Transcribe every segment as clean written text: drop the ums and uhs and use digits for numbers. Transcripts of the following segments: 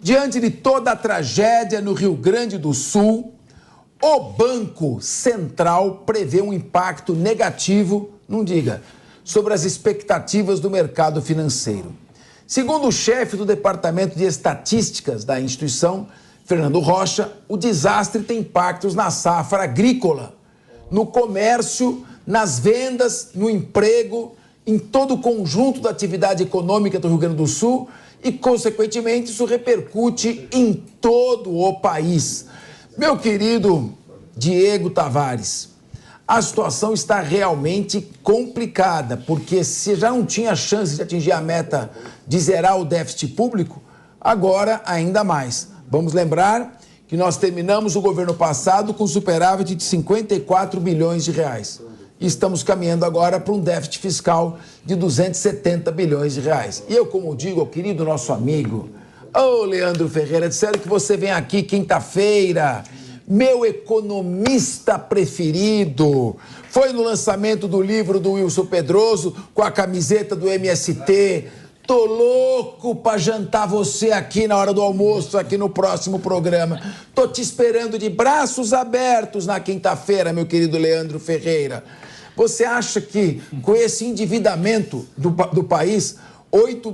Diante de toda a tragédia no Rio Grande do Sul, o Banco Central prevê um impacto negativo, não diga, sobre as expectativas do mercado financeiro. Segundo o chefe do Departamento de Estatísticas da instituição, Fernando Rocha, o desastre tem impactos na safra agrícola, no comércio, nas vendas, no emprego, em todo o conjunto da atividade econômica do Rio Grande do Sul e, consequentemente, isso repercute em todo o país. Meu querido Diego Tavares, a situação está realmente complicada, porque se já não tinha chance de atingir a meta de zerar o déficit público, agora ainda mais. Vamos lembrar que nós terminamos o governo passado com superávit de 54 bilhões de reais. E estamos caminhando agora para um déficit fiscal de 270 bilhões de reais. E eu, como digo ao querido nosso amigo, Leandro Ferreira, disseram que você vem aqui quinta-feira, meu economista preferido. Foi no lançamento do livro do Wilson Pedroso com a camiseta do MST. Tô louco pra jantar você aqui na hora do almoço, aqui no próximo programa. Tô te esperando de braços abertos na quinta-feira, meu querido Leandro Ferreira. Você acha que com esse endividamento do país,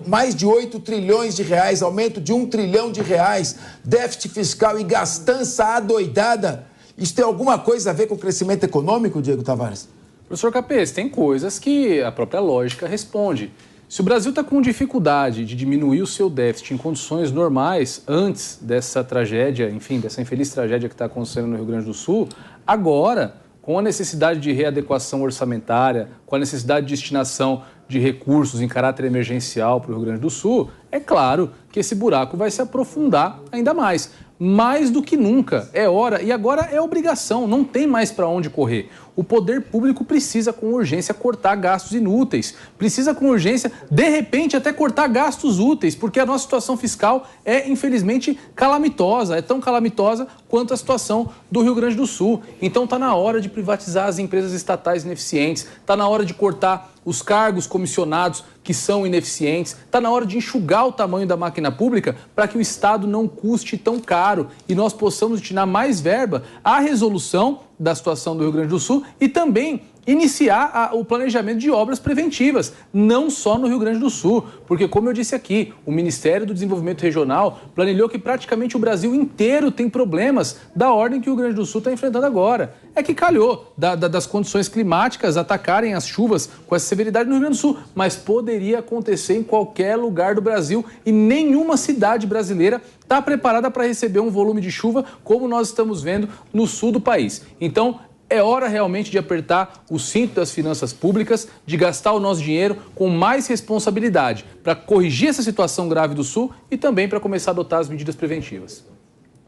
mais de 8 trilhões de reais, aumento de 1 trilhão de reais, déficit fiscal e gastança adoidada, isso tem alguma coisa a ver com o crescimento econômico, Diego Tavares? Professor Capês, tem coisas que a própria lógica responde. Se o Brasil está com dificuldade de diminuir o seu déficit em condições normais, antes dessa tragédia, enfim, dessa infeliz tragédia que está acontecendo no Rio Grande do Sul, agora, com a necessidade de readequação orçamentária, com a necessidade de destinação de recursos em caráter emergencial para o Rio Grande do Sul, é claro que esse buraco vai se aprofundar ainda mais. Mais do que nunca, é hora e agora é obrigação, não tem mais para onde correr. O poder público precisa com urgência cortar gastos inúteis, precisa com urgência, de repente, até cortar gastos úteis, porque a nossa situação fiscal é, infelizmente, calamitosa, é tão calamitosa quanto a situação do Rio Grande do Sul. Então está na hora de privatizar as empresas estatais ineficientes, está na hora de cortar os cargos comissionados que são ineficientes, está na hora de enxugar o tamanho da máquina pública para que o Estado não custe tão caro e nós possamos destinar mais verba à resolução da situação do Rio Grande do Sul e também iniciar o planejamento de obras preventivas, não só no Rio Grande do Sul, porque, como eu disse aqui, o Ministério do Desenvolvimento Regional planilhou que praticamente o Brasil inteiro tem problemas da ordem que o Rio Grande do Sul está enfrentando agora. É que calhou das condições climáticas atacarem as chuvas com essa severidade no Rio Grande do Sul, mas poderia acontecer em qualquer lugar do Brasil e nenhuma cidade brasileira está preparada para receber um volume de chuva como nós estamos vendo no sul do país. Então, é hora realmente de apertar o cinto das finanças públicas, de gastar o nosso dinheiro com mais responsabilidade para corrigir essa situação grave do Sul e também para começar a adotar as medidas preventivas.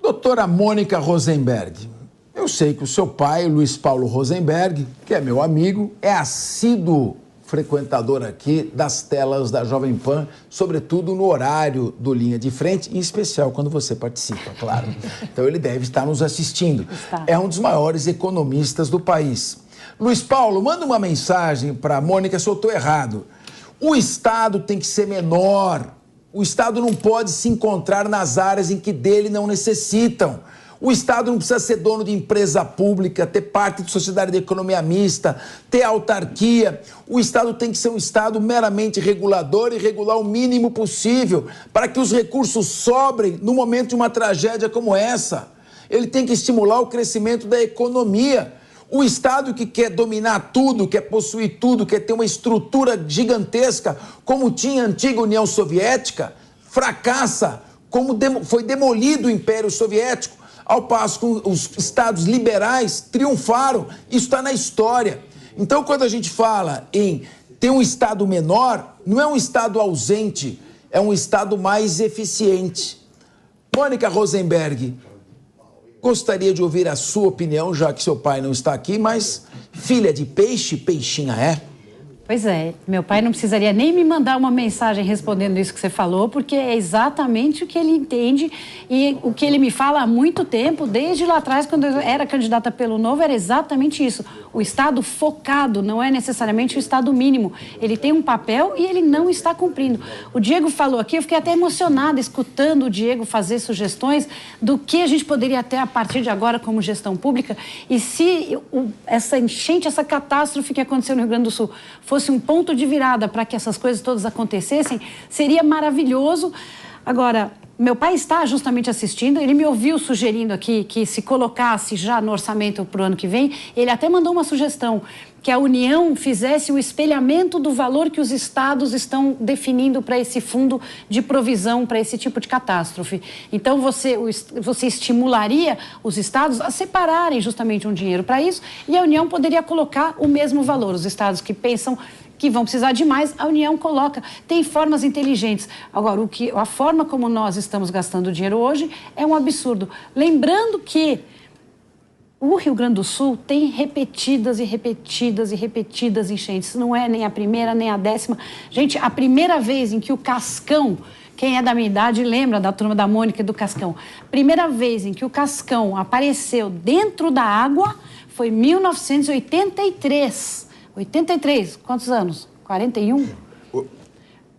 Doutora Mônica Rosenberg, eu sei que o seu pai, Luiz Paulo Rosenberg, que é meu amigo, é assíduo frequentador aqui das telas da Jovem Pan, sobretudo no horário do Linha de Frente, em especial quando você participa, claro. Então ele deve estar nos assistindo. É um dos maiores economistas do país. Luiz Paulo, manda uma mensagem para a Mônica se eu estou errado. O Estado tem que ser menor. O Estado não pode se encontrar nas áreas em que dele não necessitam. O Estado não precisa ser dono de empresa pública, ter parte de sociedade de economia mista, ter autarquia. O Estado tem que ser um Estado meramente regulador e regular o mínimo possível para que os recursos sobrem no momento de uma tragédia como essa. Ele tem que estimular o crescimento da economia. O Estado que quer dominar tudo, quer possuir tudo, quer ter uma estrutura gigantesca, como tinha a antiga União Soviética, fracassa, como foi demolido o Império Soviético. Ao passo que os estados liberais triunfaram. Isso está na história. Então, quando a gente fala em ter um estado menor, não é um estado ausente, é um estado mais eficiente. Mônica Rosenberg, gostaria de ouvir a sua opinião, já que seu pai não está aqui, mas filha de peixe, peixinha é? Pois é, meu pai não precisaria nem me mandar uma mensagem respondendo isso que você falou, porque é exatamente o que ele entende e o que ele me fala há muito tempo, desde lá atrás, quando eu era candidata pelo Novo, era exatamente isso. O Estado focado não é necessariamente o Estado mínimo. Ele tem um papel e ele não está cumprindo. O Diego falou aqui, eu fiquei até emocionada escutando o Diego fazer sugestões do que a gente poderia ter a partir de agora como gestão pública e se essa enchente, essa catástrofe que aconteceu no Rio Grande do Sul fosse um ponto de virada para que essas coisas todas acontecessem, seria maravilhoso. Agora, meu pai está justamente assistindo, ele me ouviu sugerindo aqui que se colocasse já no orçamento para o ano que vem, ele até mandou uma sugestão, que a União fizesse o espelhamento do valor que os estados estão definindo para esse fundo de provisão, para esse tipo de catástrofe. Então, você estimularia os estados a separarem justamente um dinheiro para isso e a União poderia colocar o mesmo valor. Os estados que pensam que vão precisar de mais, a União coloca. Tem formas inteligentes. Agora, a forma como nós estamos gastando dinheiro hoje é um absurdo. Lembrando que o Rio Grande do Sul tem repetidas e repetidas e repetidas enchentes. Não é nem a primeira, nem a 10ª. Gente, a primeira vez em que o Cascão, quem é da minha idade lembra da Turma da Mônica e do Cascão, primeira vez em que o Cascão apareceu dentro da água foi em 1983. 83, quantos anos? 41?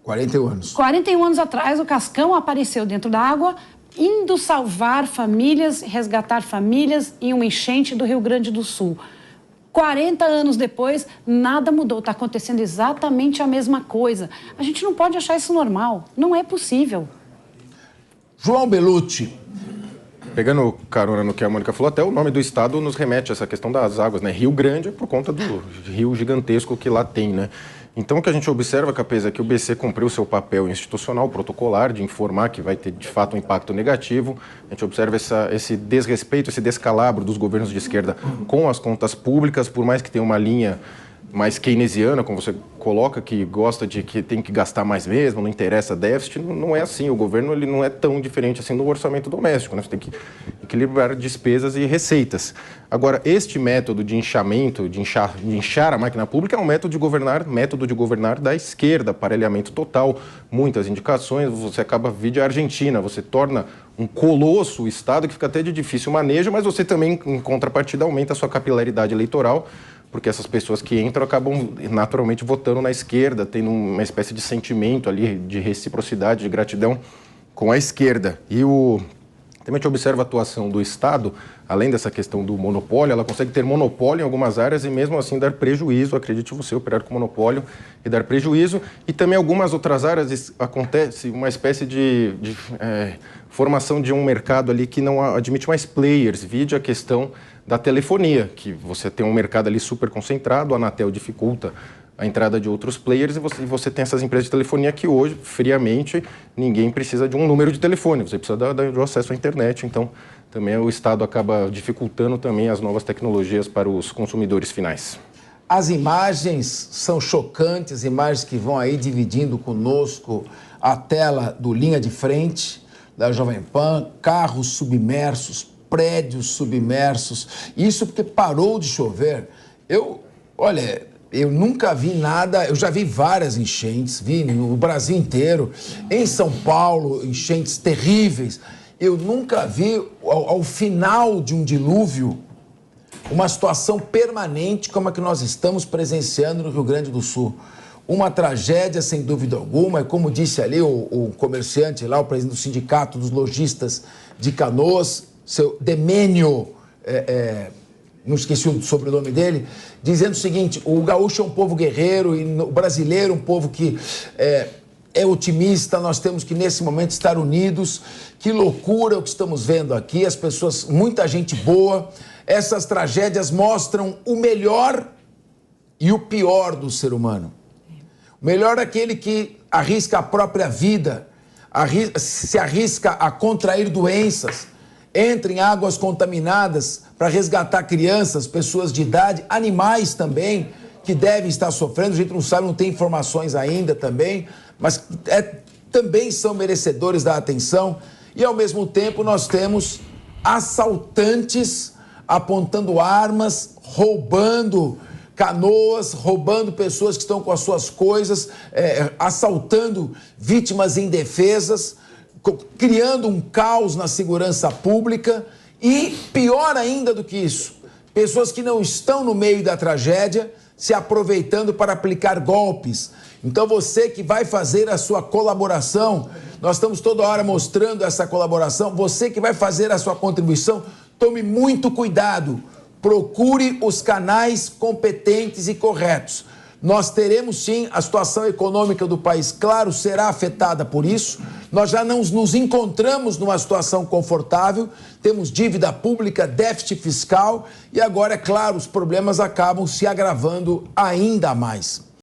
41 anos. 41 anos atrás, o Cascão apareceu dentro da água, indo salvar famílias, resgatar famílias em uma enchente do Rio Grande do Sul. 40 anos depois, nada mudou. Está acontecendo exatamente a mesma coisa. A gente não pode achar isso normal. Não é possível. João Belucci. Pegando carona no que a Mônica falou, até o nome do estado nos remete a essa questão das águas, né? Rio Grande é por conta do rio gigantesco que lá tem, né? Então, o que a gente observa, Capês, é que o BC cumpriu o seu papel institucional, protocolar, de informar que vai ter, de fato, um impacto negativo. A gente observa esse desrespeito, esse descalabro dos governos de esquerda com as contas públicas, por mais que tenha uma linha mais keynesiana, como você coloca, que gosta de que tem que gastar mais mesmo, não interessa déficit, não é assim. O governo ele não é tão diferente assim do orçamento doméstico, né? Você tem que equilibrar despesas e receitas. Agora, este método de inchamento, de inchar a máquina pública é um método de governar da esquerda, aparelhamento total, muitas indicações, você acaba vide a Argentina, você torna um colosso o Estado que fica até de difícil manejo, mas você também, em contrapartida, aumenta a sua capilaridade eleitoral, porque essas pessoas que entram acabam naturalmente votando na esquerda, tendo uma espécie de sentimento ali de reciprocidade, de gratidão com a esquerda. E também a gente observa a atuação do Estado, além dessa questão do monopólio, ela consegue ter monopólio em algumas áreas e mesmo assim dar prejuízo, acredite você, operar com monopólio e dar prejuízo. E também algumas outras áreas acontece uma espécie de formação de um mercado ali que não admite mais players, vide a questão da telefonia, que você tem um mercado ali super concentrado, a Anatel dificulta a entrada de outros players e você tem essas empresas de telefonia que hoje, friamente, ninguém precisa de um número de telefone, você precisa do acesso à internet, então também o Estado acaba dificultando também as novas tecnologias para os consumidores finais. As imagens são chocantes, imagens que vão aí dividindo conosco a tela do Linha de Frente, da Jovem Pan, carros submersos, prédios submersos, isso porque parou de chover. Eu nunca vi nada, eu já vi várias enchentes, vi no Brasil inteiro, em São Paulo, enchentes terríveis. Eu nunca vi, ao final de um dilúvio, uma situação permanente como a que nós estamos presenciando no Rio Grande do Sul. Uma tragédia, sem dúvida alguma, e como disse ali o comerciante lá, o presidente do Sindicato dos Lojistas de Canoas, seu Demênio, não esqueci o sobrenome dele, dizendo o seguinte: o gaúcho é um povo guerreiro e o brasileiro um povo que é otimista, nós temos que nesse momento estar unidos. Que loucura o que estamos vendo aqui, as pessoas, muita gente boa. Essas tragédias mostram o melhor e o pior do ser humano. O melhor é aquele que arrisca a própria vida, se arrisca a contrair doenças, entra em águas contaminadas para resgatar crianças, pessoas de idade, animais também, que devem estar sofrendo. A gente não sabe, não tem informações ainda também, mas também são merecedores da atenção. E, ao mesmo tempo, nós temos assaltantes apontando armas, roubando Canoas, roubando pessoas que estão com as suas coisas, assaltando vítimas indefesas, criando um caos na segurança pública e, pior ainda do que isso, pessoas que não estão no meio da tragédia se aproveitando para aplicar golpes. Então você que vai fazer a sua colaboração, nós estamos toda hora mostrando essa colaboração, você que vai fazer a sua contribuição, tome muito cuidado, procure os canais competentes e corretos. Nós teremos sim, a situação econômica do país, claro, será afetada por isso. Nós já não nos encontramos numa situação confortável, temos dívida pública, déficit fiscal e agora, é claro, os problemas acabam se agravando ainda mais.